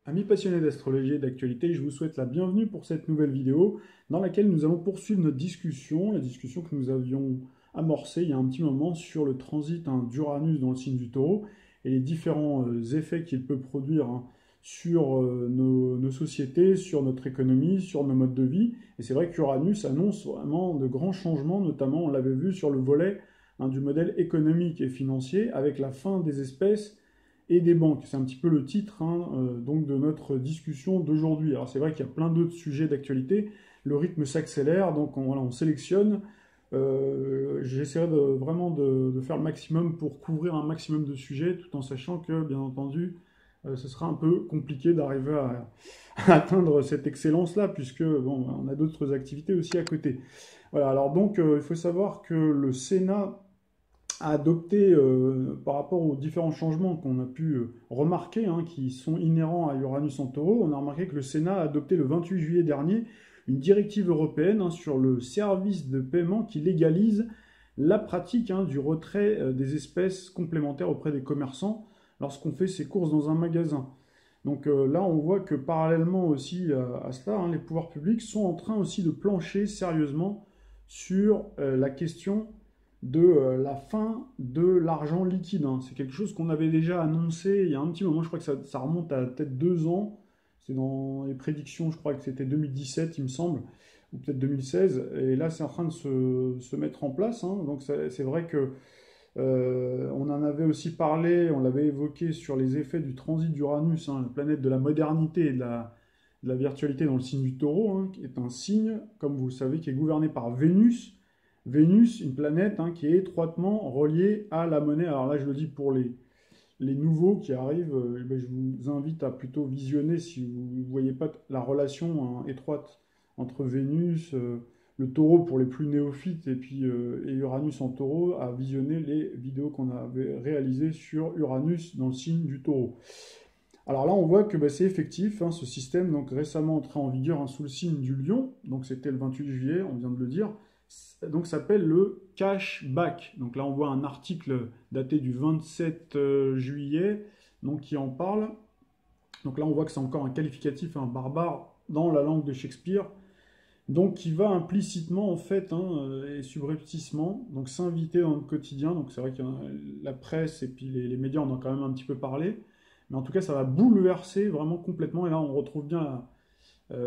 Amis passionnés d'astrologie et d'actualité, je vous souhaite la bienvenue pour cette nouvelle vidéo dans laquelle nous allons poursuivre notre discussion, la discussion que nous avions amorcée il y a un petit moment sur le transit d'Uranus dans le signe du Taureau et les différents effets qu'il peut produire sur nos sociétés, sur notre économie, sur nos modes de vie. Et c'est vrai qu'Uranus annonce vraiment de grands changements, notamment on l'avait vu sur le volet du modèle économique et financier avec la fin des espèces et des banques. C'est un petit peu le titre donc de notre discussion d'aujourd'hui. Alors c'est vrai qu'il y a plein d'autres sujets d'actualité, le rythme s'accélère, donc on sélectionne. J'essaierai vraiment de faire le maximum pour couvrir un maximum de sujets, tout en sachant que, bien entendu, ce sera un peu compliqué d'arriver à atteindre cette excellence-là, puisque bon, on a d'autres activités aussi à côté. Voilà, alors donc il faut savoir que le Sénat a adopté, par rapport aux différents changements qu'on a pu remarquer, qui sont inhérents à Uranus en Taureau, on a remarqué que le Sénat a adopté le 28 juillet dernier une directive européenne sur le service de paiement qui légalise la pratique du retrait des espèces complémentaires auprès des commerçants lorsqu'on fait ses courses dans un magasin. Donc là, on voit que parallèlement aussi à cela, les pouvoirs publics sont en train aussi de plancher sérieusement sur la question de la fin de l'argent liquide. C'est quelque chose qu'on avait déjà annoncé il y a un petit moment, je crois que ça remonte à peut-être 2 ans. C'est dans les prédictions, je crois que c'était 2017, il me semble, ou peut-être 2016. Et là, c'est en train de se mettre en place. Donc c'est vrai que on en avait aussi parlé, on l'avait évoqué sur les effets du transit d'Uranus, la planète de la modernité et de la virtualité dans le signe du Taureau, qui est un signe, comme vous le savez, qui est gouverné par Vénus. Vénus, une planète qui est étroitement reliée à la monnaie. Alors là, je le dis pour les nouveaux qui arrivent, je vous invite à plutôt visionner si vous ne voyez pas la relation étroite entre Vénus, le taureau pour les plus néophytes et puis et Uranus en taureau, à visionner les vidéos qu'on avait réalisées sur Uranus dans le signe du taureau. Alors là, on voit que c'est effectif, ce système donc récemment entré en vigueur sous le signe du lion, donc c'était le 28 juillet, on vient de le dire, donc s'appelle le cashback. Donc là, on voit un article daté du 27 juillet, donc qui en parle. Donc là, on voit que c'est encore un qualificatif barbare dans la langue de Shakespeare, donc qui va implicitement en fait et subrepticement donc s'inviter dans le quotidien. Donc c'est vrai que la presse et puis les médias en ont quand même un petit peu parlé, mais en tout cas, ça va bouleverser vraiment complètement. Et là, on retrouve bien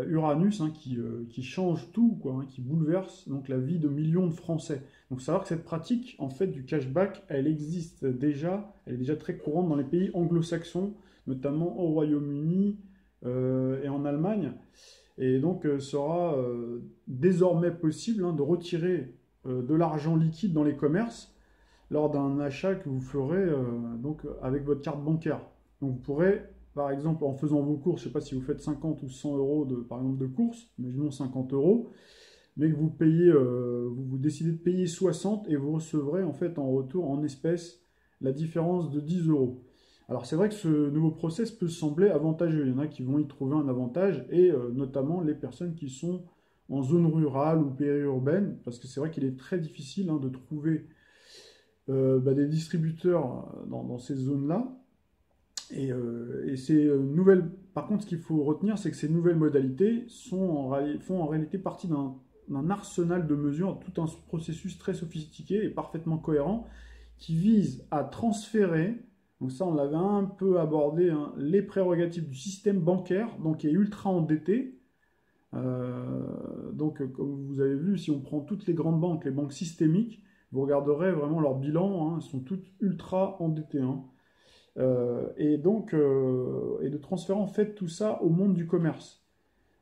Uranus qui change tout, quoi, qui bouleverse donc la vie de millions de Français. Donc savoir que cette pratique en fait du cashback, elle existe déjà, elle est déjà très courante dans les pays anglo-saxons, notamment au Royaume-Uni et en Allemagne. Et donc sera désormais possible de retirer de l'argent liquide dans les commerces lors d'un achat que vous ferez donc avec votre carte bancaire. Donc vous pourrez, par exemple, en faisant vos courses, je ne sais pas si vous faites 50 ou 100 euros par exemple de courses, imaginons 50 euros, mais que vous payez, vous décidez de payer 60 et vous recevrez en fait en retour en espèces la différence de 10 euros. Alors c'est vrai que ce nouveau process peut sembler avantageux, il y en a qui vont y trouver un avantage, et notamment les personnes qui sont en zone rurale ou périurbaine, parce que c'est vrai qu'il est très difficile de trouver des distributeurs dans ces zones-là. Et ces nouvelles, par contre, ce qu'il faut retenir, c'est que ces nouvelles modalités font en réalité partie d'un arsenal de mesures, tout un processus très sophistiqué et parfaitement cohérent qui vise à transférer, donc ça on l'avait un peu abordé, les prérogatives du système bancaire, donc qui est ultra endetté. Donc comme vous avez vu, si on prend toutes les grandes banques, les banques systémiques, vous regarderez vraiment leur bilan, elles sont toutes ultra endettées. Et donc, et de transférer en fait tout ça au monde du commerce.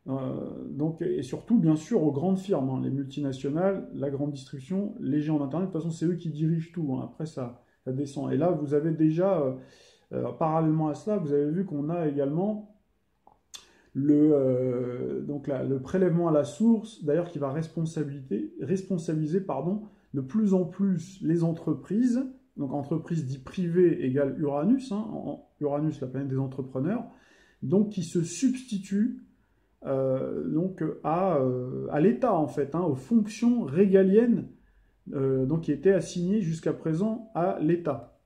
Donc, et surtout, bien sûr, aux grandes firmes, les multinationales, la grande distribution, les géants d'Internet. De toute façon, c'est eux qui dirigent tout. Après, ça descend. Et là, vous avez déjà, parallèlement à cela, vous avez vu qu'on a également le prélèvement à la source, d'ailleurs, qui va responsabiliser de plus en plus les entreprises. Donc entreprise dit privée égale Uranus, Uranus, la planète des entrepreneurs, donc qui se substitue donc à l'État en fait, aux fonctions régaliennes donc qui étaient assignées jusqu'à présent à l'État.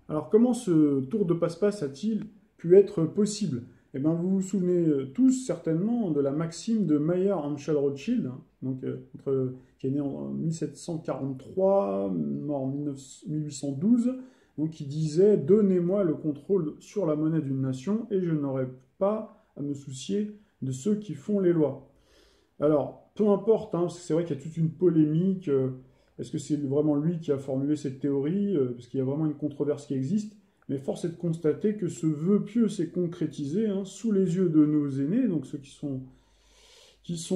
Alors comment ce tour de passe-passe a-t-il pu être possible? Eh bien, vous vous souvenez tous certainement de la maxime de Mayer Amschel Rothschild, hein, donc, qui est né en 1743, mort en 1812, donc, qui disait « Donnez-moi le contrôle sur la monnaie d'une nation et je n'aurai pas à me soucier de ceux qui font les lois. » Alors, peu importe, hein, c'est vrai qu'il y a toute une polémique. Est-ce que c'est vraiment lui qui a formulé cette théorie? Parce qu'il y a vraiment une controverse qui existe. Mais force est de constater que ce vœu pieux s'est concrétisé, hein, sous les yeux de nos aînés, donc ceux qui sont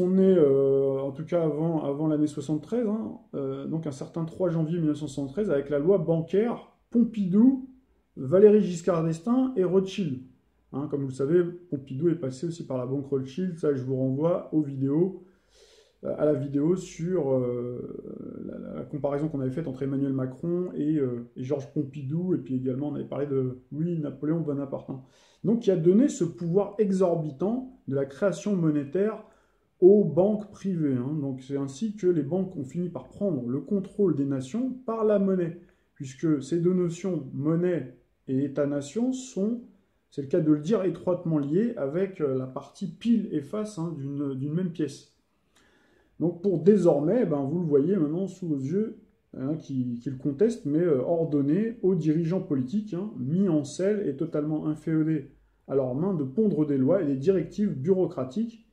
nés, en tout cas avant l'année 73, hein, donc un certain 3 janvier 1973, avec la loi bancaire Pompidou, Valéry Giscard d'Estaing et Rothschild. Hein, comme vous le savez, Pompidou est passé aussi par la banque Rothschild. Ça, je vous renvoie aux vidéos, à la vidéo sur la comparaison qu'on avait faite entre Emmanuel Macron et Georges Pompidou, et puis également on avait parlé de Louis-Napoléon Bonaparte. Hein. Donc qui a donné ce pouvoir exorbitant de la création monétaire aux banques privées. Hein. Donc c'est ainsi que les banques ont fini par prendre le contrôle des nations par la monnaie, puisque ces deux notions, monnaie et État-nation, sont, c'est le cas de le dire, étroitement liées avec la partie pile et face, hein, d'une même pièce. Donc pour désormais, ben, vous le voyez maintenant sous vos yeux, hein, qui le contestent, mais ordonner aux dirigeants politiques, hein, mis en selle et totalement inféodés à leurs mains, de pondre des lois et des directives bureaucratiques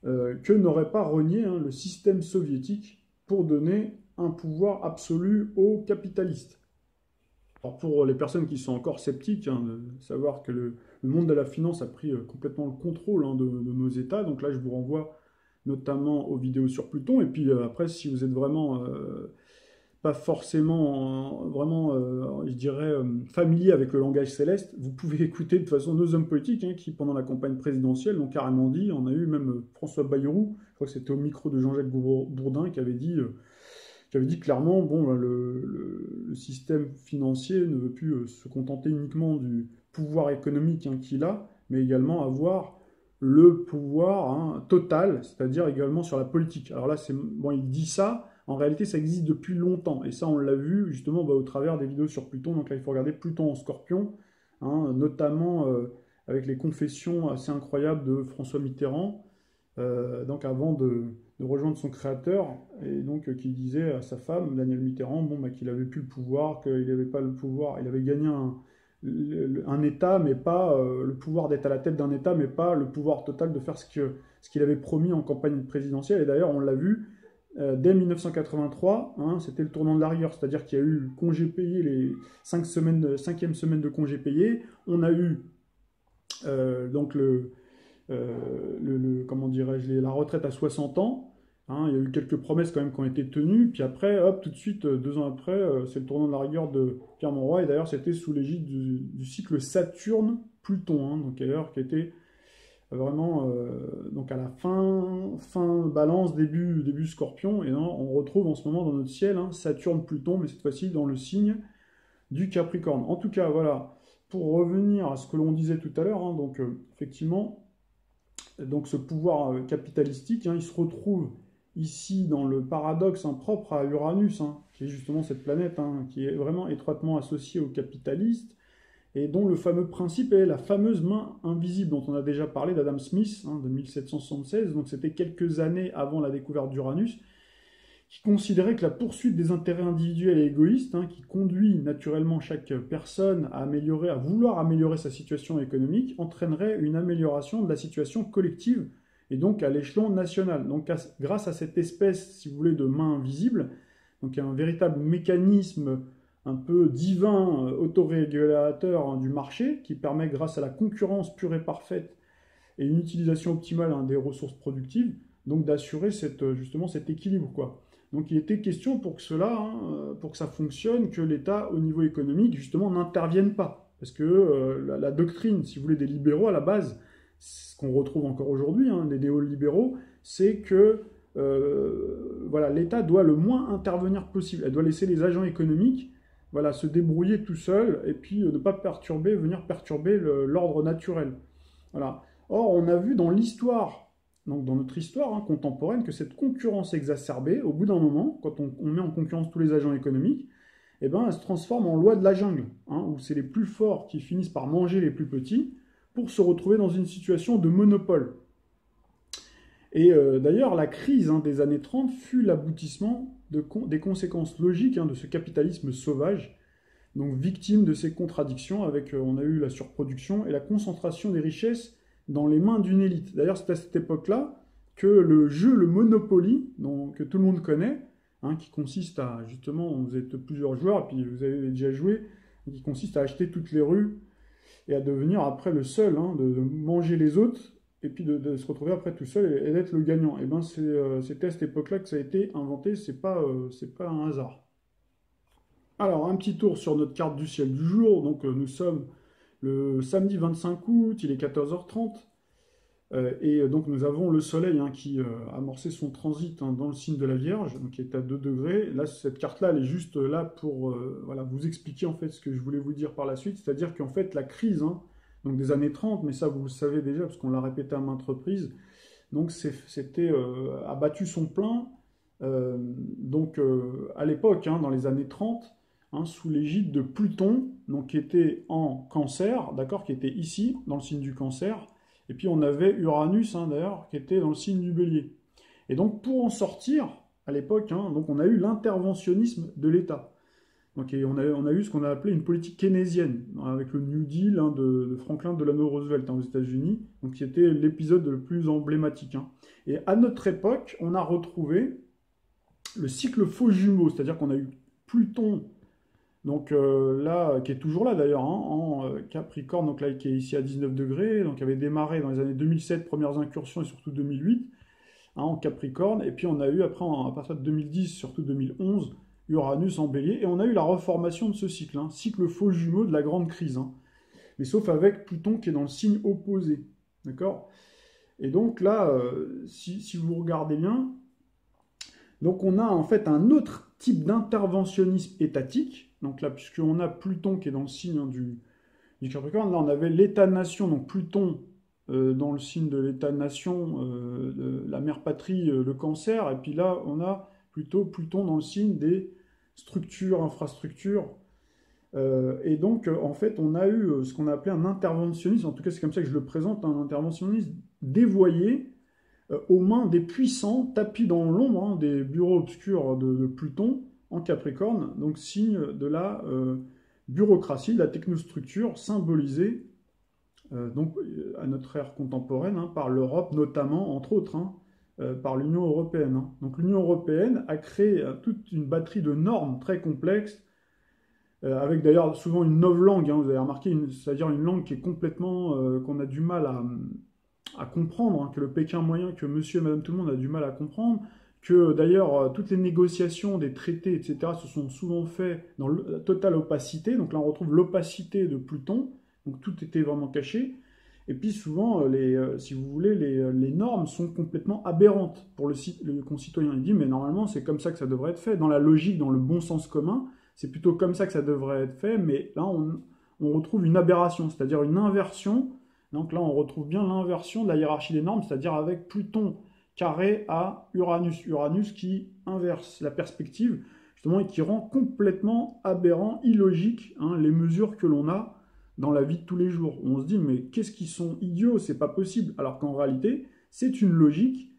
que n'aurait pas renié, hein, le système soviétique pour donner un pouvoir absolu aux capitalistes. Alors pour les personnes qui sont encore sceptiques, hein, de savoir que le monde de la finance a pris complètement le contrôle, hein, de nos États, donc là je vous renvoie notamment aux vidéos sur Pluton, et puis après, si vous êtes vraiment pas forcément, je dirais, familier avec le langage céleste, vous pouvez écouter de toute façon nos hommes politiques, hein, qui, pendant la campagne présidentielle, l'ont carrément dit. On a eu même François Bayrou, je crois que c'était au micro de Jean-Jacques Bourdin, qui avait dit clairement, bon, le système financier ne veut plus se contenter uniquement du pouvoir économique, hein, qu'il a, mais également avoir le pouvoir, hein, total, c'est-à-dire également sur la politique. Alors là, bon, il dit ça, en réalité, ça existe depuis longtemps, et ça, on l'a vu justement au travers des vidéos sur Pluton. Donc là, il faut regarder Pluton en Scorpion, hein, notamment avec les confessions assez incroyables de François Mitterrand, donc avant de rejoindre son créateur, et donc qui disait à sa femme, Danielle Mitterrand, bon, bah, qu'il n'avait plus le pouvoir, qu'il n'avait pas le pouvoir, il avait gagné un État, mais pas le pouvoir d'être à la tête d'un État, mais pas le pouvoir total de faire ce qu'il avait promis en campagne présidentielle. Et d'ailleurs, on l'a vu, dès 1983, hein, c'était le tournant de la rigueur, c'est-à-dire qu'il y a eu congé payé, les 5e semaine de congé payé, on a eu donc comment dirais-je, la retraite à 60 ans. Hein, il y a eu quelques promesses quand même qui ont été tenues, puis après, hop, tout de suite, 2 ans après, c'est le tournant de la rigueur de Pierre Mauroy, et d'ailleurs c'était sous l'égide du cycle Saturne-Pluton, hein, donc d'ailleurs qui était vraiment donc à la fin Balance, début Scorpion, et non, on retrouve en ce moment dans notre ciel, hein, Saturne-Pluton, mais cette fois-ci dans le signe du Capricorne. En tout cas, voilà, pour revenir à ce que l'on disait tout à l'heure, hein, donc effectivement, donc ce pouvoir capitalistique, hein, il se retrouve ici dans le paradoxe, hein, propre à Uranus, hein, qui est justement cette planète, hein, qui est vraiment étroitement associée aux capitalistes, et dont le fameux principe est la fameuse main invisible, dont on a déjà parlé d'Adam Smith, hein, de 1776, donc c'était quelques années avant la découverte d'Uranus, qui considérait que la poursuite des intérêts individuels et égoïstes, hein, qui conduit naturellement chaque personne à vouloir améliorer sa situation économique, entraînerait une amélioration de la situation collective, et donc à l'échelon national. Donc grâce à cette espèce, si vous voulez, de main invisible, donc un véritable mécanisme un peu divin, autorégulateur, hein, du marché, qui permet, grâce à la concurrence pure et parfaite et une utilisation optimale, hein, des ressources productives, donc d'assurer justement cet équilibre, quoi. Donc il était question pour que cela, hein, pour que ça fonctionne, que l'État, au niveau économique, justement, n'intervienne pas. Parce que la doctrine, si vous voulez, des libéraux, à la base, ce qu'on retrouve encore aujourd'hui, hein, des néolibéraux, c'est que voilà, l'État doit le moins intervenir possible. Elle doit laisser les agents économiques, voilà, se débrouiller tout seuls, et puis ne pas venir perturber l'ordre naturel. Voilà. Or, on a vu dans l'histoire, donc dans notre histoire, hein, contemporaine, que cette concurrence exacerbée, au bout d'un moment, quand on met en concurrence tous les agents économiques, eh ben, elle se transforme en loi de la jungle, hein, où c'est les plus forts qui finissent par manger les plus petits, pour se retrouver dans une situation de monopole. Et d'ailleurs, la crise des années 30 fut l'aboutissement des conséquences logiques de ce capitalisme sauvage, donc victime de ces contradictions, avec, on a eu la surproduction et la concentration des richesses dans les mains d'une élite. D'ailleurs, c'est à cette époque-là que le jeu, le Monopoly, que tout le monde connaît, qui consiste à, justement, vous êtes plusieurs joueurs, et puis vous avez déjà joué, qui consiste à acheter toutes les rues, et à devenir après le seul, de manger les autres, et puis de se retrouver après tout seul et d'être le gagnant. Et bien c'était à cette époque-là que ça a été inventé, c'est pas un hasard. Alors, un petit tour sur notre carte du ciel du jour. Donc, nous sommes le samedi 25 août, il est 14h30. Et donc, nous avons le soleil qui a amorcé son transit dans le signe de la Vierge, donc qui est à 2 degrés. Là, cette carte-là, elle est juste là pour voilà, vous expliquer en fait ce que je voulais vous dire par la suite. C'est-à-dire qu'en fait, la crise donc des années 30, mais ça, vous le savez déjà, parce qu'on l'a répété à maintes reprises, donc c'était abattu son plein. Donc, à l'époque, dans les années 30, sous l'égide de Pluton, donc qui était en Cancer, d'accord, qui était ici, dans le signe du Cancer, et puis on avait Uranus, d'ailleurs, qui était dans le signe du Bélier. Et donc pour en sortir, à l'époque, donc on a eu l'interventionnisme de l'État. Donc on a eu ce qu'on a appelé une politique keynésienne, avec le New Deal de Franklin Delano Roosevelt aux États-Unis, donc qui était l'épisode le plus emblématique. Et à notre époque, on a retrouvé le cycle faux jumeau, c'est-à-dire qu'on a eu Pluton, donc là, qui est toujours là d'ailleurs, en Capricorne, donc là qui est ici à 19 degrés, donc qui avait démarré dans les années 2007, premières incursions, et surtout 2008, en Capricorne, et puis on a eu après, à partir de 2010, surtout 2011, Uranus en Bélier, et on a eu la reformation de ce cycle, cycle faux jumeau de la grande crise, mais sauf avec Pluton qui est dans le signe opposé, d'accord? Et donc là, si vous regardez bien, donc on a en fait un autre type d'interventionnisme étatique. Donc là, puisqu'on a Pluton qui est dans le signe du Capricorne, là on avait l'État-nation, donc Pluton dans le signe de l'État-nation, de la mère patrie, le Cancer, et puis là on a plutôt Pluton dans le signe des structures, infrastructures. Et donc en fait on a eu ce qu'on a appelé un interventionnisme, en tout cas c'est comme ça que je le présente, un interventionnisme dévoyé, aux mains des puissants, tapis dans l'ombre des bureaux obscurs de Pluton en Capricorne, donc signe de la bureaucratie, de la technostructure symbolisée donc, à notre ère contemporaine par l'Europe notamment, entre autres, par l'Union européenne. Donc l'Union européenne a créé toute une batterie de normes très complexes, avec d'ailleurs souvent une novlangue, vous avez remarqué, c'est-à-dire une langue qui est complètement, qu'on a du mal à comprendre, que le Pékin moyen, que monsieur et madame tout le monde a du mal à comprendre, que d'ailleurs toutes les négociations des traités, etc., se sont souvent faites dans la totale opacité. Donc là on retrouve l'opacité de Pluton, donc tout était vraiment caché. Et puis souvent, si vous voulez, les normes sont complètement aberrantes pour le concitoyen. Il dit, mais normalement c'est comme ça que ça devrait être fait, dans la logique, dans le bon sens commun, c'est plutôt comme ça que ça devrait être fait, mais là on retrouve une aberration, c'est-à-dire une inversion. Donc là, on retrouve bien l'inversion de la hiérarchie des normes, c'est-à-dire avec Pluton carré à Uranus. Uranus qui inverse la perspective, justement, et qui rend complètement aberrant, illogique, les mesures que l'on a dans la vie de tous les jours. On se dit, mais qu'est-ce qu'ils sont idiots, c'est pas possible. Alors qu'en réalité, c'est une logique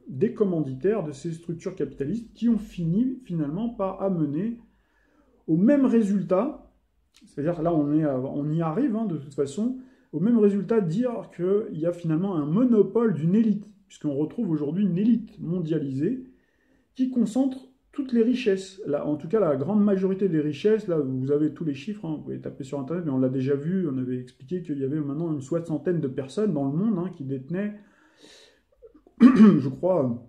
des commanditaires de ces structures capitalistes qui ont fini finalement par amener au même résultat. C'est-à-dire là, on y arrive de toute façon, au même résultat, dire qu'il y a finalement un monopole d'une élite, puisqu'on retrouve aujourd'hui une élite mondialisée qui concentre toutes les richesses. Là, en tout cas, la grande majorité des richesses, là, vous avez tous les chiffres, vous pouvez taper sur Internet, mais on l'a déjà vu, on avait expliqué qu'il y avait maintenant une soixantaine de personnes dans le monde qui détenaient, je crois,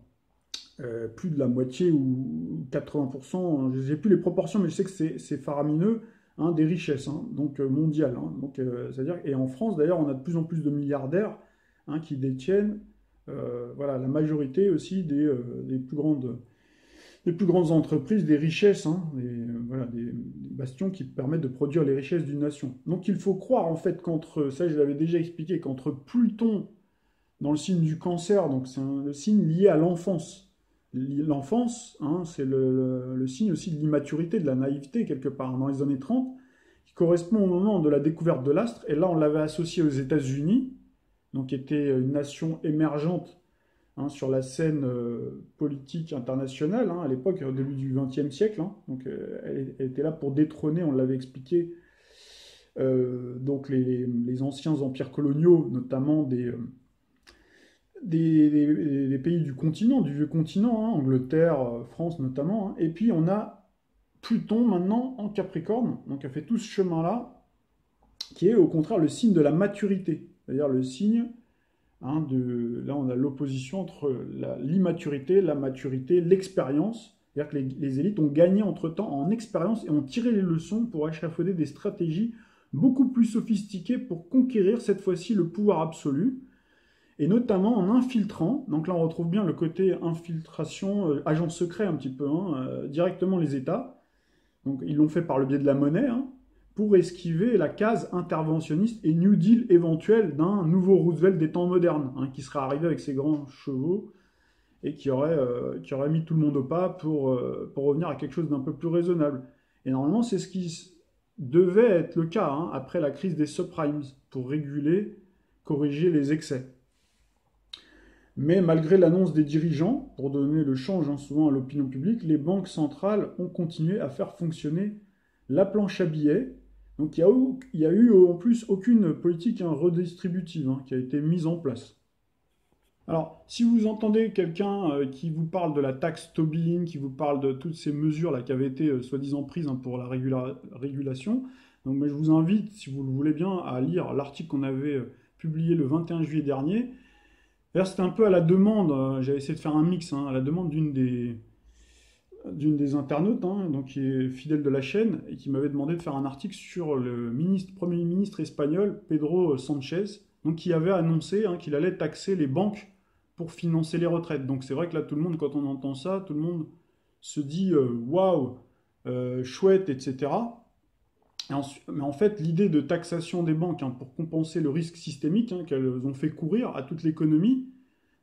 plus de la moitié ou 80%, je ne sais plus les proportions, mais je sais que c'est faramineux, des richesses donc mondiales. Donc, c'est-à-dire, et en France, d'ailleurs, on a de plus en plus de milliardaires qui détiennent voilà, la majorité aussi des plus grandes entreprises, des richesses, voilà, des bastions qui permettent de produire les richesses d'une nation. Donc il faut croire en fait qu'entre, ça je l'avais déjà expliqué, qu'entre Pluton dans le signe du Cancer, donc c'est le signe lié à l'enfance. L'enfance, c'est le signe aussi de l'immaturité, de la naïveté quelque part. Dans les années 30, qui correspond au moment de la découverte de l'astre. Et là, on l'avait associé aux États-Unis, donc qui était une nation émergente sur la scène politique internationale, à l'époque, au début du XXe siècle. Donc, elle était là pour détrôner, on l'avait expliqué, donc les anciens empires coloniaux, notamment des pays du continent, du vieux continent, Angleterre, France notamment. Et puis on a Pluton maintenant en Capricorne, donc elle fait tout ce chemin-là, qui est au contraire le signe de la maturité, c'est-à-dire le signe là on a l'opposition entre l'immaturité, la maturité, l'expérience, c'est-à-dire que les élites ont gagné entre-temps en expérience et ont tiré les leçons pour échafauder des stratégies beaucoup plus sophistiquées pour conquérir cette fois-ci le pouvoir absolu, et notamment en infiltrant, donc là on retrouve bien le côté infiltration, agent secret un petit peu, directement les États. Donc ils l'ont fait par le biais de la monnaie, pour esquiver la case interventionniste et New Deal éventuel d'un nouveau Roosevelt des temps modernes, qui serait arrivé avec ses grands chevaux et qui aurait mis tout le monde au pas pour revenir à quelque chose d'un peu plus raisonnable. Et normalement c'est ce qui devait être le cas après la crise des subprimes, pour réguler, corriger les excès. Mais malgré l'annonce des dirigeants, pour donner le change souvent à l'opinion publique, les banques centrales ont continué à faire fonctionner la planche à billets. Donc il n'y a eu en plus aucune politique redistributive qui a été mise en place. Alors, si vous entendez quelqu'un qui vous parle de la taxe Tobin, qui vous parle de toutes ces mesures qui avaient été soi-disant prises pour la régulation, donc, je vous invite, si vous le voulez bien, à lire l'article qu'on avait publié le 21 juillet dernier. D'ailleurs, c'était un peu à la demande, j'avais essayé de faire un mix, à la demande d'une des internautes, donc qui est fidèle de la chaîne, et qui m'avait demandé de faire un article sur le Premier ministre espagnol, Pedro Sánchez, donc qui avait annoncé qu'il allait taxer les banques pour financer les retraites. Donc c'est vrai que là, tout le monde, quand on entend ça, tout le monde se dit « waouh, chouette, etc. » Mais en fait, l'idée de taxation des banques pour compenser le risque systémique qu'elles ont fait courir à toute l'économie,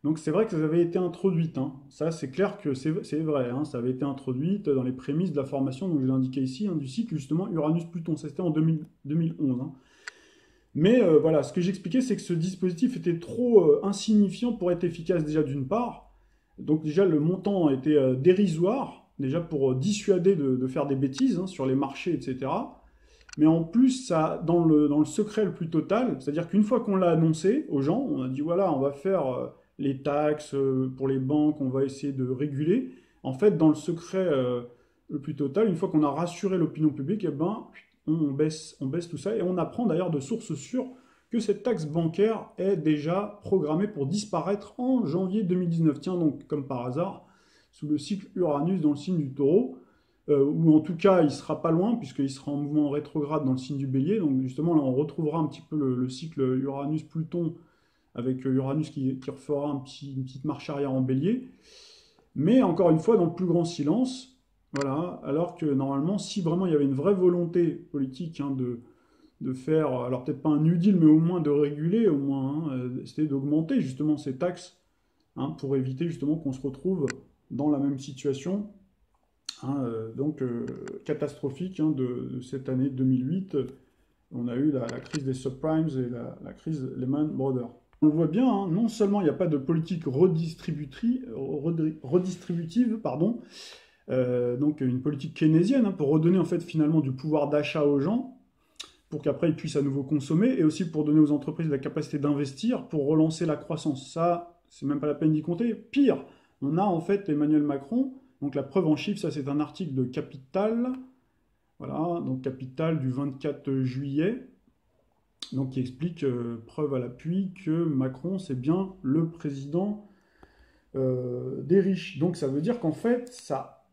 donc c'est vrai que ça avait été introduite. Ça, c'est clair que c'est vrai. Ça avait été introduite dans les prémices de la formation, donc je l'ai indiqué ici, du cycle justement Uranus-Pluton. Ça, c'était en 2011. Mais voilà, ce que j'expliquais, c'est que ce dispositif était trop insignifiant pour être efficace déjà d'une part. Donc déjà, le montant était dérisoire, déjà pour dissuader de faire des bêtises sur les marchés, etc. Mais en plus, ça, dans le secret le plus total, c'est-à-dire qu'une fois qu'on l'a annoncé aux gens, on a dit voilà, on va faire les taxes pour les banques, on va essayer de réguler. En fait, dans le secret le plus total, une fois qu'on a rassuré l'opinion publique, on baisse tout ça. Et on apprend d'ailleurs de sources sûres que cette taxe bancaire est déjà programmée pour disparaître en janvier 2019. Tiens, donc, comme par hasard, sous le cycle Uranus dans le signe du Taureau, ou en tout cas, il ne sera pas loin, puisqu'il sera en mouvement rétrograde dans le signe du Bélier. Donc justement, là, on retrouvera un petit peu le cycle Uranus-Pluton, avec Uranus qui refera une petite marche arrière en Bélier. Mais encore une fois, dans le plus grand silence, voilà, alors que normalement, si vraiment il y avait une vraie volonté politique de faire, alors peut-être pas un New Deal, mais au moins de réguler, au moins, c'était d'augmenter justement ces taxes, pour éviter justement qu'on se retrouve dans la même situation catastrophique de cette année 2008. On a eu la crise des subprimes et la crise Lehman Brothers. On le voit bien, non seulement il n'y a pas de politique redistributive, donc une politique keynésienne pour redonner en fait finalement du pouvoir d'achat aux gens, pour qu'après ils puissent à nouveau consommer, et aussi pour donner aux entreprises la capacité d'investir pour relancer la croissance. Ça, c'est même pas la peine d'y compter. Pire, on a en fait Emmanuel Macron. Donc la preuve en chiffres, ça c'est un article de Capital, voilà, donc Capital du 24 juillet, donc qui explique, preuve à l'appui, que Macron c'est bien le président des riches. Donc ça veut dire qu'en fait, ça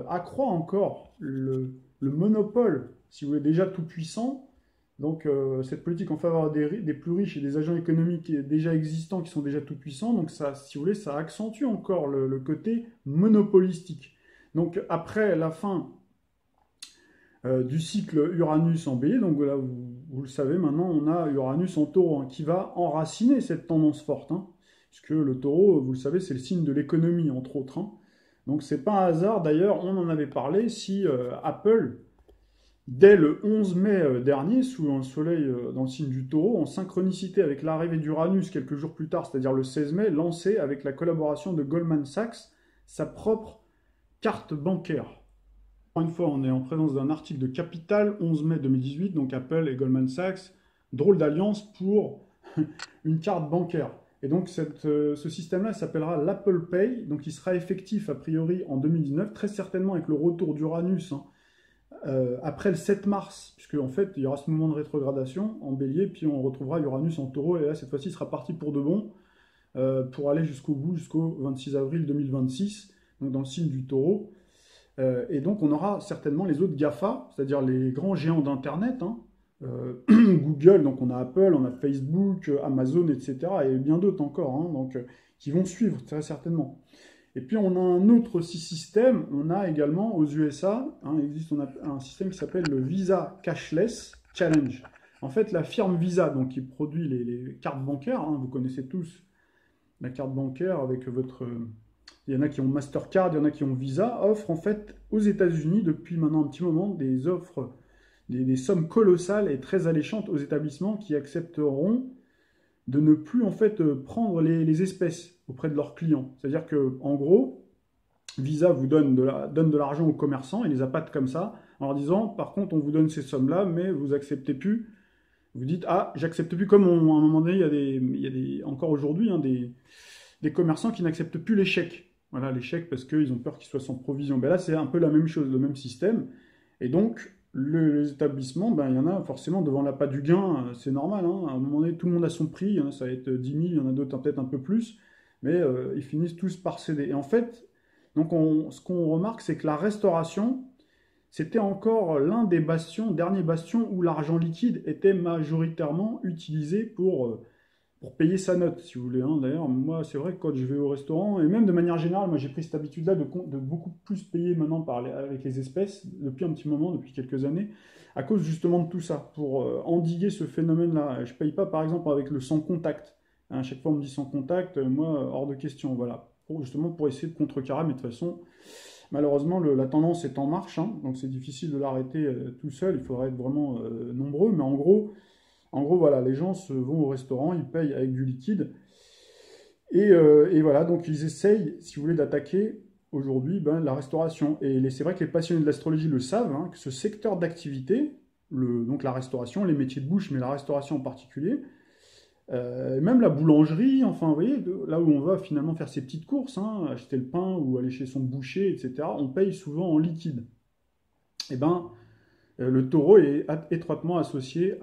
accroît encore le monopole, si vous voulez, déjà tout puissant. Donc cette politique en faveur des plus riches et des agents économiques déjà existants qui sont déjà tout puissants, donc ça, si vous voulez, ça accentue encore le côté monopolistique. Donc après la fin du cycle Uranus en Bélier, donc là vous le savez maintenant, on a Uranus en Taureau qui va enraciner cette tendance forte, puisque le Taureau, vous le savez, c'est le signe de l'économie entre autres. Donc c'est pas un hasard, d'ailleurs, on en avait parlé, si Apple Dès le 11 mai dernier, sous un soleil dans le signe du Taureau, en synchronicité avec l'arrivée d'Uranus quelques jours plus tard, c'est-à-dire le 16 mai, lancé avec la collaboration de Goldman Sachs sa propre carte bancaire. Encore une fois, on est en présence d'un article de Capital, 11 mai 2018, donc Apple et Goldman Sachs, drôle d'alliance pour une carte bancaire. Et donc ce système-là s'appellera l'Apple Pay, donc il sera effectif a priori en 2019, très certainement avec le retour d'Uranus, hein, après le 7 mars, puisque en fait il y aura ce moment de rétrogradation en bélier, puis on retrouvera Uranus en taureau, et là cette fois-ci il sera parti pour de bon, pour aller jusqu'au bout, jusqu'au 26 avril 2026, donc dans le signe du taureau. Et donc on aura certainement les autres GAFA, c'est-à-dire les grands géants d'Internet, hein, Google, donc on a Apple, on a Facebook, Amazon, etc. et bien d'autres encore, hein, donc, qui vont suivre très certainement. Et puis on a un autre système, on a également aux USA, hein, on a un système qui s'appelle le Visa Cashless Challenge. En fait, la firme Visa, donc qui produit les cartes bancaires, hein, vous connaissez tous la carte bancaire avec votre... il y en a qui ont Mastercard, il y en a qui ont Visa, offre en fait aux États-Unis depuis maintenant un petit moment des offres, des sommes colossales et très alléchantes aux établissements qui accepteront de ne plus en fait prendre les espèces auprès de leurs clients. C'est-à-dire que en gros, Visa vous donne de l'argent aux commerçants, et les appâte comme ça, en leur disant par contre on vous donne ces sommes-là, mais vous acceptez plus. Vous dites ah j'accepte plus, comme à un moment donné il y a des encore aujourd'hui hein, des commerçants qui n'acceptent plus les chèques. Voilà, les chèques parce qu'ils ont peur qu'ils soient sans provision. Ben là, c'est un peu la même chose, le même système. Et donc, les établissements, ben, il y en a forcément devant l'appât du gain, c'est normal. Hein. À un moment donné, tout le monde a son prix. Il y en a, ça va être 10 000, il y en a d'autres peut-être un peu plus. Mais ils finissent tous par céder. Et en fait, donc ce qu'on remarque, c'est que la restauration, c'était encore l'un des derniers bastions où l'argent liquide était majoritairement utilisé pour payer sa note, si vous voulez. Hein. D'ailleurs, moi, c'est vrai que quand je vais au restaurant, et même de manière générale, moi j'ai pris cette habitude-là de beaucoup plus payer maintenant avec les espèces, depuis un petit moment, depuis quelques années, à cause justement de tout ça, pour endiguer ce phénomène-là. Je ne paye pas, par exemple, avec le sans contact. Hein, à chaque fois, on me dit sans contact, moi, hors de question, voilà. Justement, pour essayer de contrecarrer, mais de toute façon, malheureusement, la tendance est en marche, hein, donc c'est difficile de l'arrêter tout seul, il faudrait être vraiment nombreux, mais en gros, voilà, les gens vont au restaurant, ils payent avec du liquide. Et voilà, donc ils essayent, si vous voulez, d'attaquer aujourd'hui la restauration. Et c'est vrai que les passionnés de l'astrologie le savent, hein, que ce secteur d'activité, donc la restauration, les métiers de bouche, mais la restauration en particulier, même la boulangerie, enfin, vous voyez, là où on va finalement faire ses petites courses, hein, acheter le pain ou aller chez son boucher, etc., on paye souvent en liquide. Et ben, le taureau est étroitement associé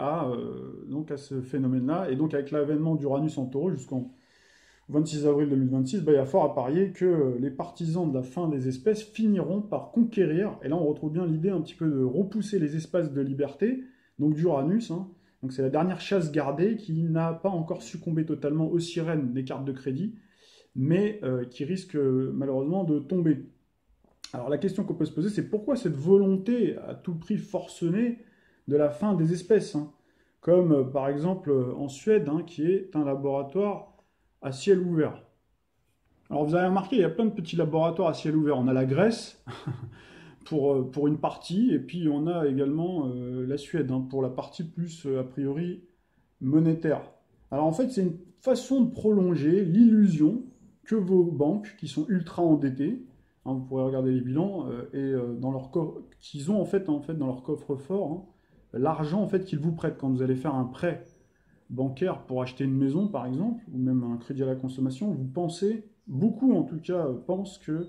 donc à ce phénomène-là. Et donc avec l'avènement d'Uranus en taureau jusqu'en 26 avril 2026, il y a fort à parier que les partisans de la fin des espèces finiront par conquérir, et là on retrouve bien l'idée un petit peu de repousser les espaces de liberté, donc d'Uranus. Hein. Donc c'est la dernière chasse gardée qui n'a pas encore succombé totalement aux sirènes des cartes de crédit, mais qui risque malheureusement de tomber. Alors la question qu'on peut se poser, c'est pourquoi cette volonté à tout prix forcenée de la fin des espèces, hein, comme par exemple en Suède, hein, qui est un laboratoire à ciel ouvert. Alors vous avez remarqué, il y a plein de petits laboratoires à ciel ouvert. On a la Grèce pour une partie, et puis on a également la Suède hein, pour la partie plus a priori monétaire. Alors en fait, c'est une façon de prolonger l'illusion que vos banques, qui sont ultra endettées, hein, vous pourrez regarder les bilans, dans leur qu'ils ont en fait dans leur coffre-fort, hein, l'argent en fait qu'ils vous prêtent quand vous allez faire un prêt bancaire pour acheter une maison par exemple, ou même un crédit à la consommation, vous pensez, beaucoup en tout cas pensent que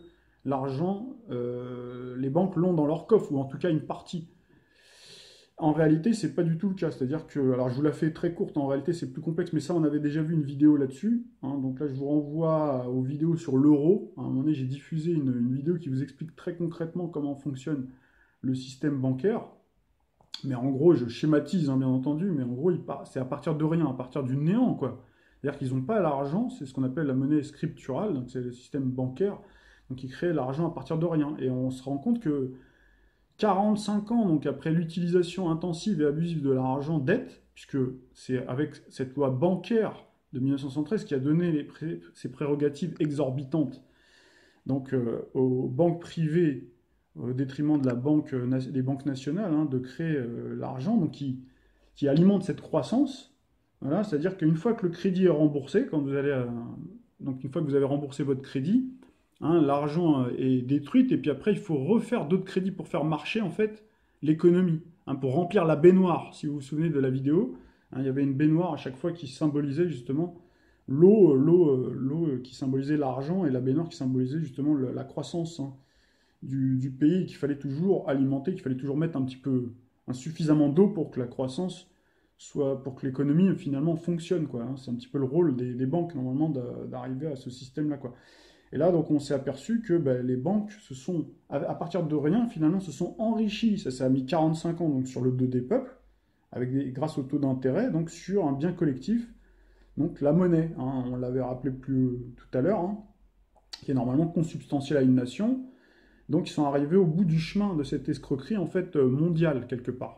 l'argent, les banques l'ont dans leur coffre, ou en tout cas une partie. En réalité, c'est pas du tout le cas. C'est-à-dire que, alors je vous la fais très courte, en réalité c'est plus complexe, mais ça on avait déjà vu une vidéo là-dessus. Hein. Donc là je vous renvoie aux vidéos sur l'euro. À un moment donné j'ai diffusé une vidéo qui vous explique très concrètement comment fonctionne le système bancaire. Mais en gros, je schématise hein, bien entendu, mais en gros c'est à partir de rien, à partir du néant quoi. C'est-à-dire qu'ils n'ont pas l'argent, c'est ce qu'on appelle la monnaie scripturale, donc c'est le système bancaire, donc ils créent l'argent à partir de rien. Et on se rend compte que 45 ans donc après l'utilisation intensive et abusive de l'argent dette, puisque c'est avec cette loi bancaire de 1973 qui a donné ces prérogatives exorbitantes donc aux banques privées, au détriment de des banques nationales, hein, de créer l'argent, donc qui alimente cette croissance. Voilà, c'est-à-dire qu'une fois que le crédit est remboursé, donc une fois que vous avez remboursé votre crédit, hein, l'argent est détruit, et puis après il faut refaire d'autres crédits pour faire marcher en fait l'économie, hein, pour remplir la baignoire. Si vous vous souvenez de la vidéo, hein, il y avait une baignoire à chaque fois qui symbolisait justement l'eau qui symbolisait l'argent et la baignoire qui symbolisait justement la croissance, hein, du pays, qu'il fallait toujours alimenter, qu'il fallait toujours mettre suffisamment d'eau pour que la croissance pour que l'économie finalement fonctionne, quoi, hein. C'est un petit peu le rôle des banques normalement d'arriver à ce système-là, quoi. Et là, donc, on s'est aperçu que ben, les banques à partir de rien, finalement, se sont enrichies. Ça a mis 45 ans donc, sur le dos des peuples, grâce au taux d'intérêt, donc sur un bien collectif, donc la monnaie, hein, on l'avait rappelé tout à l'heure, hein, qui est normalement consubstantielle à une nation. Donc, ils sont arrivés au bout du chemin de cette escroquerie, en fait, mondiale, quelque part.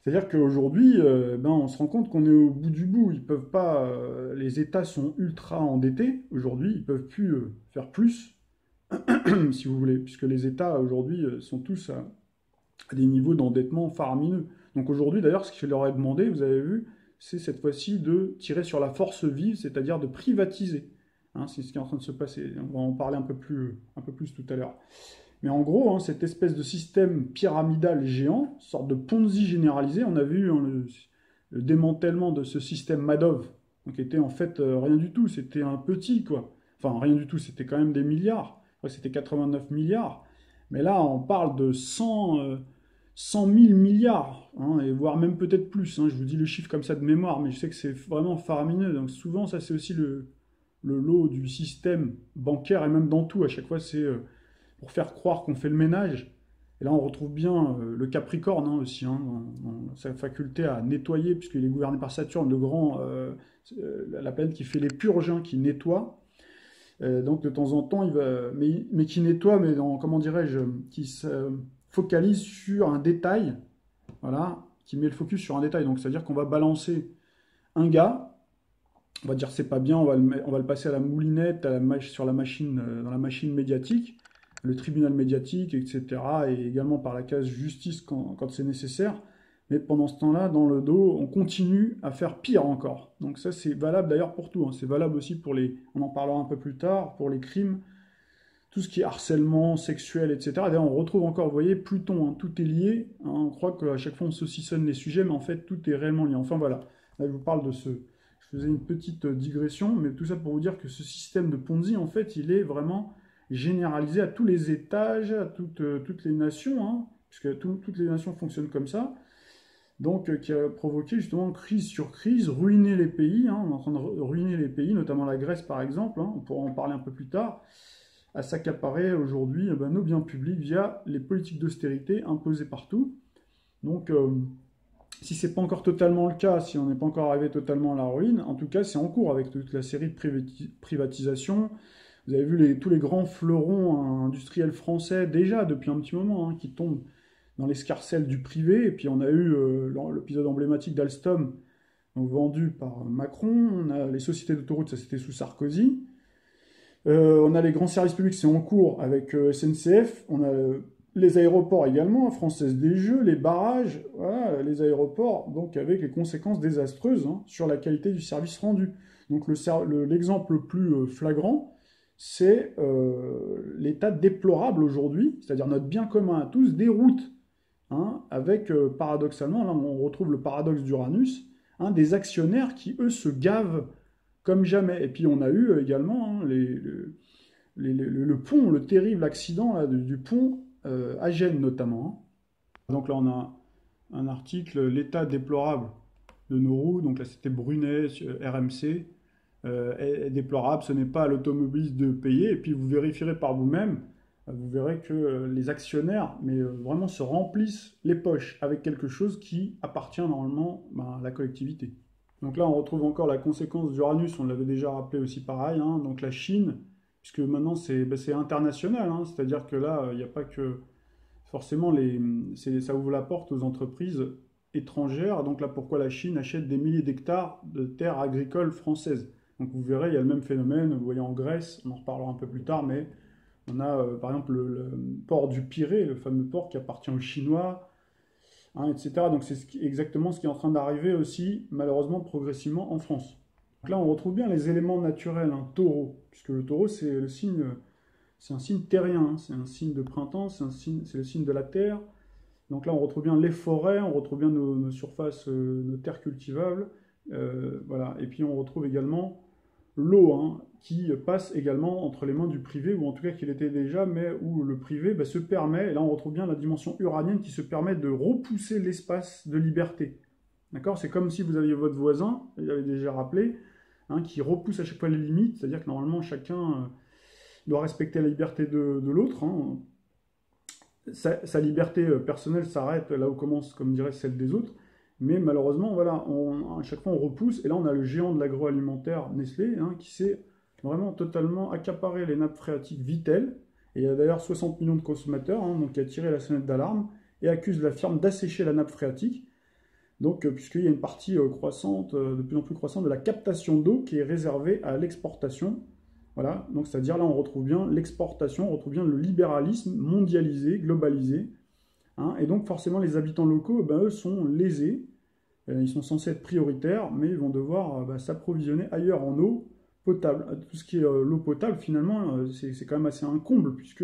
C'est-à-dire qu'aujourd'hui, on se rend compte qu'on est au bout du bout. Ils peuvent pas, les États sont ultra endettés aujourd'hui, ils peuvent plus faire plus, si vous voulez, puisque les États aujourd'hui sont tous à des niveaux d'endettement faramineux. Donc aujourd'hui, d'ailleurs, ce que je leur ai demandé, vous avez vu, c'est cette fois-ci de tirer sur la force vive, c'est-à-dire de privatiser. Hein, c'est ce qui est en train de se passer. On va en parler un peu plus tout à l'heure. Mais en gros, hein, cette espèce de système pyramidal géant, sorte de Ponzi généralisé, on a vu, hein, le démantèlement de ce système Madoff, qui était en fait rien du tout, c'était un petit, quoi. Enfin, rien du tout, c'était quand même des milliards. Après, c'était 89 milliards. Mais là, on parle de 100 000 milliards, hein, et voire même peut-être plus, hein. Je vous dis le chiffre comme ça de mémoire, mais je sais que c'est vraiment faramineux. Donc souvent, ça c'est aussi le lot du système bancaire, et même dans tout, à chaque fois, c'est pour faire croire qu'on fait le ménage. Et là, on retrouve bien le Capricorne, hein, aussi, hein, dans sa faculté à nettoyer, puisqu'il est gouverné par Saturne, la planète qui fait les purges, hein, qui nettoie. Donc de temps en temps, mais qui nettoie, mais comment dirais-je, qui se focalise sur un détail, voilà, qui met le focus sur un détail. Donc c'est-à-dire qu'on va balancer un gars, on va dire c'est pas bien, on va le passer à la moulinette, sur la machine, dans la machine médiatique, le tribunal médiatique, etc., et également par la case justice quand c'est nécessaire. Mais pendant ce temps-là, dans le dos, on continue à faire pire encore. Donc ça, c'est valable d'ailleurs pour tout, hein. C'est valable aussi on en parlera un peu plus tard, pour les crimes, tout ce qui est harcèlement sexuel, etc. D'ailleurs, on retrouve encore, vous voyez, Pluton, hein, tout est lié, hein. On croit qu'à chaque fois, on saucissonne les sujets, mais en fait, tout est réellement lié. Enfin, voilà. Là, je vous parle Je faisais une petite digression, mais tout ça pour vous dire que ce système de Ponzi, en fait, il est vraiment généralisé à tous les étages, à toutes les nations, hein, puisque toutes les nations fonctionnent comme ça. Donc qui a provoqué justement crise sur crise, ruiner les pays, hein, on est en train de ruiner les pays, notamment la Grèce par exemple, hein, on pourra en parler un peu plus tard, à s'accaparer aujourd'hui nos biens publics via les politiques d'austérité imposées partout. Donc si ce n'est pas encore totalement le cas, si on n'est pas encore arrivé totalement à la ruine, en tout cas c'est en cours avec toute la série de privatisations. Vous avez vu tous les grands fleurons industriels français déjà depuis un petit moment, hein, qui tombent dans l'escarcelle du privé. Et puis on a eu l'épisode emblématique d'Alstom, donc vendu par Macron. On a les sociétés d'autoroutes, ça c'était sous Sarkozy. On a les grands services publics, c'est en cours avec SNCF. On a les aéroports également, Française des Jeux, les barrages, voilà, les aéroports, donc avec les conséquences désastreuses, hein, sur la qualité du service rendu. Donc l'exemple le plus flagrant, c'est l'état déplorable aujourd'hui, c'est-à-dire notre bien commun à tous, des routes. Hein, avec, paradoxalement, là on retrouve le paradoxe d'Uranus, hein, des actionnaires qui, eux, se gavent comme jamais. Et puis on a eu également, hein, le pont, le terrible accident là, du pont à Gênes notamment, hein. Donc là on a un article, l'état déplorable de nos roues, donc là c'était Brunet, RMC, est déplorable, ce n'est pas à l'automobiliste de payer, et puis vous vérifierez par vous-même, vous verrez que les actionnaires vraiment se remplissent les poches avec quelque chose qui appartient normalement à la collectivité. Donc là, on retrouve encore la conséquence d'Uranus, on l'avait déjà rappelé aussi pareil, hein, donc la Chine, puisque maintenant c'est international, hein, c'est-à-dire que là, il n'y a pas que... Forcément, ça ouvre la porte aux entreprises étrangères, donc là, pourquoi la Chine achète des milliers d'hectares de terres agricoles françaises. Donc vous verrez, il y a le même phénomène, vous voyez en Grèce, on en reparlera un peu plus tard, mais On a par exemple le port du Pirée, le fameux port qui appartient aux Chinois, hein, etc. Donc c'est exactement ce qui est en train d'arriver aussi, malheureusement, progressivement en France. Donc là, on retrouve bien les éléments naturels, hein, taureau, puisque le taureau, c'est un signe terrien, hein, c'est un signe de printemps, c'est le signe de la terre. Donc là, on retrouve bien les forêts, on retrouve bien nos surfaces, nos terres cultivables, voilà. Et puis on retrouve également l'eau, hein, qui passe également entre les mains du privé, ou en tout cas qu'il était déjà, mais où le privé se permet, et là on retrouve bien la dimension uranienne qui se permet de repousser l'espace de liberté. D'accord? C'est comme si vous aviez votre voisin, il avait déjà rappelé, hein, qui repousse à chaque fois les limites, c'est-à-dire que normalement chacun doit respecter la liberté de l'autre, hein. Sa liberté personnelle s'arrête là où commence, comme dirait, celle des autres. Mais malheureusement, voilà, à chaque fois on repousse. Et là, on a le géant de l'agroalimentaire Nestlé, hein, qui s'est vraiment totalement accaparé les nappes phréatiques Vittel. Et il y a d'ailleurs 60 millions de consommateurs, hein, donc qui a tiré la sonnette d'alarme et accuse la firme d'assécher la nappe phréatique. Donc, puisqu'il y a une partie croissante, de plus en plus croissante, de la captation d'eau qui est réservée à l'exportation. Voilà, donc c'est-à-dire là on retrouve bien l'exportation, on retrouve bien le libéralisme mondialisé, globalisé, hein, et donc forcément les habitants locaux, eux sont lésés, ils sont censés être prioritaires, mais ils vont devoir s'approvisionner ailleurs en eau potable. Tout ce qui est l'eau potable, finalement, c'est quand même assez un comble, puisque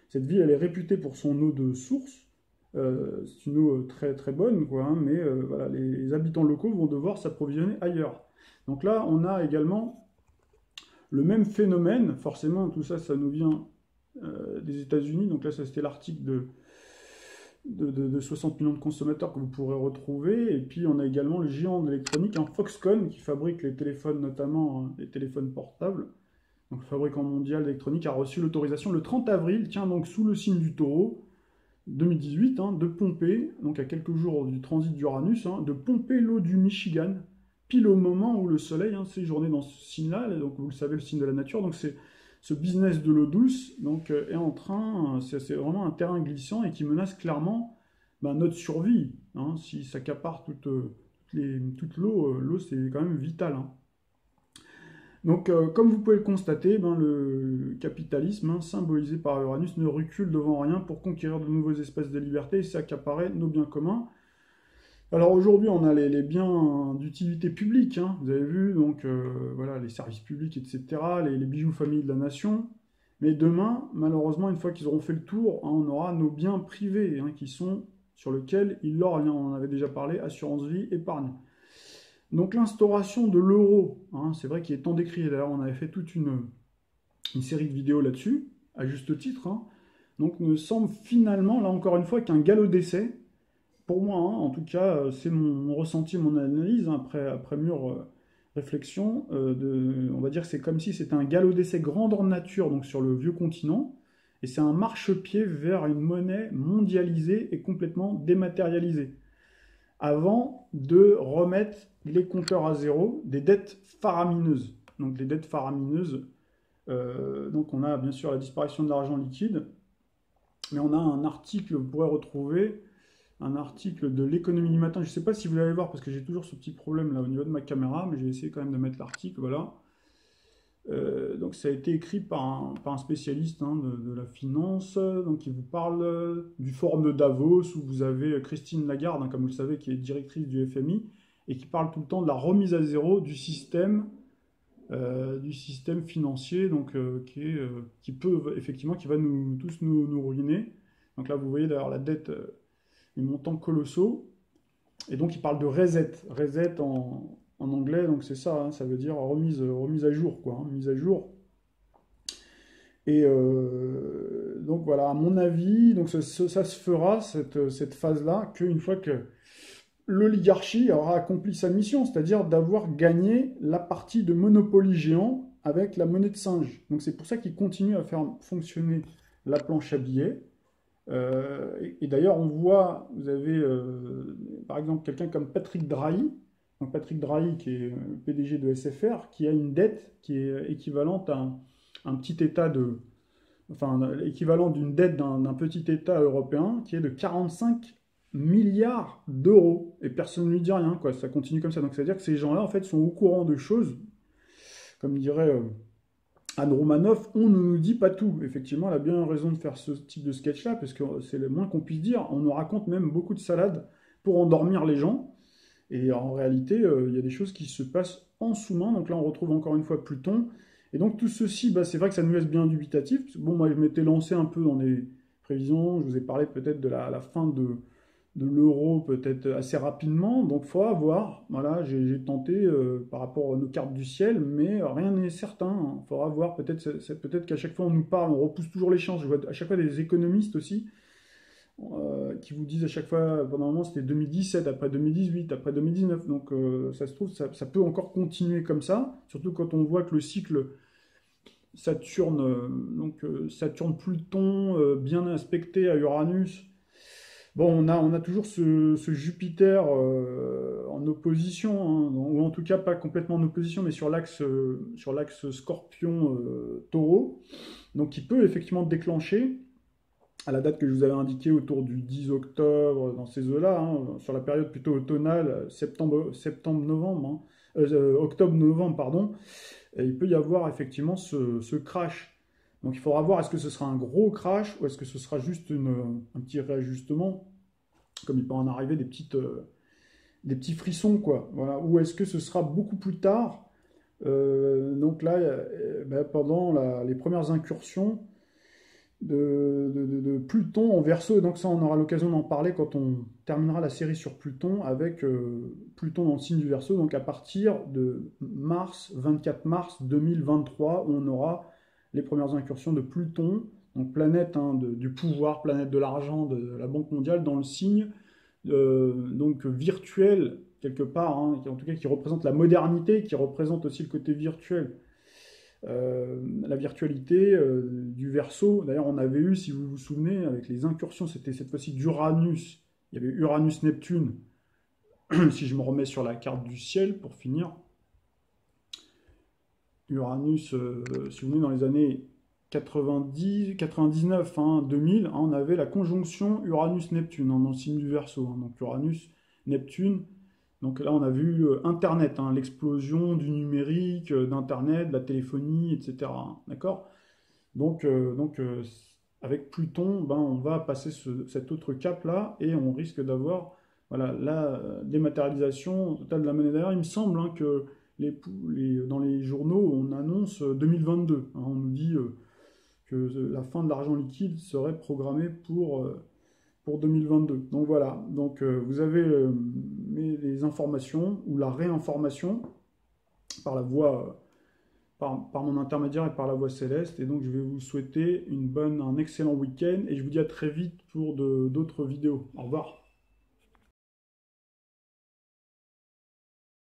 cette ville elle est réputée pour son eau de source, c'est une eau très très bonne, quoi, hein, mais voilà, les habitants locaux vont devoir s'approvisionner ailleurs. Donc là on a également le même phénomène, forcément, tout ça, ça nous vient des États-Unis. Donc là, ça c'était l'article de 60 millions de consommateurs que vous pourrez retrouver. Et puis, on a également le géant de l'électronique, un Foxconn, qui fabrique les téléphones, notamment les téléphones portables. Donc, le fabricant mondial d'électronique a reçu l'autorisation le 30 avril, tiens, donc sous le signe du taureau, 2018, hein, de pomper, donc à quelques jours du transit d'Uranus, hein, de pomper l'eau du Michigan, pile au moment où le soleil séjournait dans ce signe-là, donc vous le savez, le signe de la nature, donc c'est ce business de l'eau douce, donc est en train, c'est vraiment un terrain glissant et qui menace clairement notre survie, hein, si ça accapare toute l'eau, l'eau c'est quand même vital, hein. Donc, comme vous pouvez le constater, le capitalisme, hein, symbolisé par Uranus, ne recule devant rien pour conquérir de nouveaux espaces de liberté et s'accaparer nos biens communs. Alors aujourd'hui, on a les biens d'utilité publique, hein, vous avez vu, donc voilà, les services publics, etc., les bijoux familles de la nation. Mais demain, malheureusement, une fois qu'ils auront fait le tour, hein, on aura nos biens privés, hein, qui sont sur lesquels ils lorgnent, hein, on en avait déjà parlé, assurance vie, épargne. Donc l'instauration de l'euro, hein, c'est vrai qu'il est tant décrié, d'ailleurs on avait fait toute une série de vidéos là-dessus, à juste titre, hein. Donc me semble finalement, là encore une fois, qu'un galop d'essai, pour moi, hein, en tout cas, c'est mon ressenti, mon analyse, hein, après mûre réflexion, on va dire que c'est comme si c'était un galop d'essai grandeur nature, donc sur le vieux continent, et c'est un marchepied vers une monnaie mondialisée et complètement dématérialisée, avant de remettre les compteurs à zéro des dettes faramineuses. Donc les dettes faramineuses, donc on a bien sûr la disparition de l'argent liquide, mais on a un article, vous pourrez retrouver, un article de l'économie du matin, je ne sais pas si vous allez voir, parce que j'ai toujours ce petit problème là au niveau de ma caméra, mais je vais essayer quand même de mettre l'article, voilà. Donc ça a été écrit par un spécialiste, hein, de la finance, donc il vous parle du forum de Davos, où vous avez Christine Lagarde, hein, comme vous le savez, qui est directrice du FMI, et qui parle tout le temps de la remise à zéro du système financier, donc qui peut effectivement, qui va tous nous ruiner. Donc là, vous voyez d'ailleurs la dette, les montants colossaux, et donc il parle de reset en anglais, donc c'est ça, hein, ça veut dire remise à jour, quoi, hein, mise à jour. Et donc voilà, à mon avis, donc ça se fera, cette phase-là, qu'une fois que l'oligarchie aura accompli sa mission, c'est-à-dire d'avoir gagné la partie de Monopoly géant avec la monnaie de singe. Donc c'est pour ça qu'ils continuent à faire fonctionner la planche à billets. Et d'ailleurs, on voit, vous avez par exemple quelqu'un comme Patrick Drahi, donc Patrick Drahi qui est PDG de SFR, qui a une dette qui est équivalente à un petit État enfin, équivalent d'une dette d'un petit État européen qui est de 45 milliards d'euros. Et personne ne lui dit rien, quoi. Ça continue comme ça. Donc, c'est-à-dire que ces gens-là, en fait, sont au courant de choses, comme dirait Anne Romanoff, on ne nous dit pas tout. Effectivement, elle a bien raison de faire ce type de sketch-là, parce que c'est le moins qu'on puisse dire. On nous raconte même beaucoup de salades pour endormir les gens. Et en réalité, il y a des choses qui se passent en sous-main. Donc là, on retrouve encore une fois Pluton. Et donc tout ceci, bah, c'est vrai que ça nous laisse bien dubitatif. Bon, moi, je m'étais lancé un peu dans des prévisions. Je vous ai parlé peut-être de la fin de l'euro, peut-être assez rapidement. Donc il faudra voir. Voilà, j'ai tenté par rapport à nos cartes du ciel, mais rien n'est certain. Il faudra voir. Peut-être qu'à chaque fois on nous parle, on repousse toujours les chances. Je vois à chaque fois des économistes aussi qui vous disent à chaque fois, pendant un moment c'était 2017, après 2018, après 2019, donc ça se trouve, ça peut encore continuer comme ça, surtout quand on voit que le cycle Saturne, Saturne-Pluton, bien aspecté à Uranus, bon, on a toujours ce Jupiter en opposition, hein, ou en tout cas pas complètement en opposition, mais sur l'axe Scorpion-Taureau, donc qui peut effectivement déclencher à la date que je vous avais indiquée autour du 10 octobre, dans ces eaux-là, hein, sur la période plutôt automnale, septembre-novembre, hein, octobre-novembre, pardon, et il peut y avoir effectivement ce crash. Donc il faudra voir, est-ce que ce sera un gros crash ou est-ce que ce sera juste un petit réajustement, comme il peut en arriver des petits frissons, quoi. Voilà. Ou est-ce que ce sera beaucoup plus tard, donc là, ben, pendant les premières incursions, de Pluton en Verseau. Et donc ça, on aura l'occasion d'en parler quand on terminera la série sur Pluton, avec Pluton dans le signe du Verseau. Donc à partir de 24 mars 2023, on aura les premières incursions de Pluton, donc planète, hein, du pouvoir, planète de l'argent, de la Banque mondiale, dans le signe donc virtuel, quelque part, hein, en tout cas qui représente la modernité, qui représente aussi le côté virtuel. La virtualité du Verseau. D'ailleurs, on avait eu, si vous vous souvenez, avec les incursions, c'était cette fois-ci d'Uranus. Il y avait Uranus-Neptune, si je me remets sur la carte du ciel pour finir. Uranus, si vous venez dans les années 90, 99, hein, 2000, hein, on avait la conjonction Uranus-Neptune hein, dans le signe du Verseau. Hein, donc Uranus-Neptune. Donc là, on a vu Internet, hein, l'explosion du numérique, d'Internet, de la téléphonie, etc. Hein, d'accord? Donc, avec Pluton, ben, on va passer cet autre cap-là et on risque d'avoir voilà, la dématérialisation totale de la monnaie. D'ailleurs, il me semble hein, que dans les journaux, on annonce 2022. Hein, on nous dit que la fin de l'argent liquide serait programmée pour 2022. Donc voilà, donc vous avez les informations ou la réinformation par la voie, par mon intermédiaire et par la voie céleste. Et donc je vais vous souhaiter un excellent week-end et je vous dis à très vite pour d'autres vidéos. Au revoir.